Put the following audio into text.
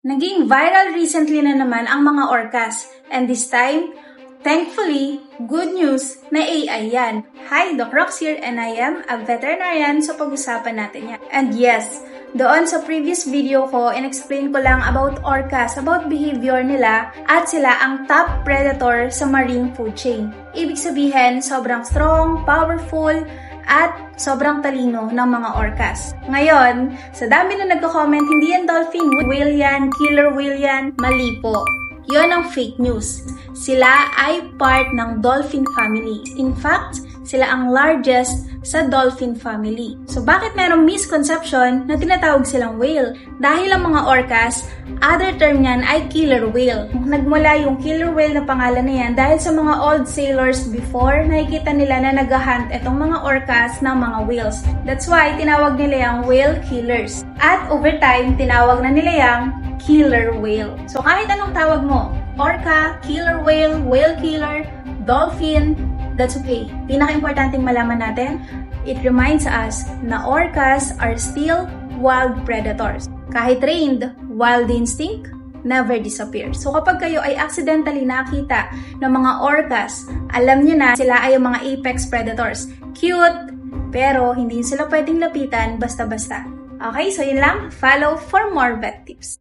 Naging viral recently na naman ang mga orcas, and this time, thankfully, good news na AI yan. Hi, Doc Rox here, and I am a veterinarian, so pag-usapan natin yan. And yes, doon sa previous video ko, in-explain ko lang about orcas, about behavior nila, at sila ang top predator sa marine food chain. Ibig sabihin, sobrang strong, powerful, at sobrang talino ng mga orcas. Ngayon, sa dami na nagko-comment, hindi yan dolphin whale yan, killer whale yan, mali po. Yon ang fake news. Sila ay part ng dolphin family. In fact, sila ang largest sa dolphin family. So bakit merong misconception na tinatawag silang whale? Dahil ang mga orcas, other term niyan ay killer whale. Nagmula yung killer whale na pangalan na yan dahil sa mga old sailors before, nakikita nila na nag-hunt itong mga orcas ng mga whales. That's why tinawag nila yung whale killers. At over time, tinawag na nila yung killer whale. So kahit anong tawag mo, orca, killer whale, whale killer, dolphin, that's okay. Pinaka-importanting malaman natin, it reminds us na orcas are still wild predators. Kahit trained, wild instinct never disappears. So kapag kayo ay accidentally nakita ng mga orcas, alam niyo na sila ay mga apex predators. Cute, pero hindi sila pwedeng lapitan basta-basta. Okay, so yun lang. Follow for more vet tips.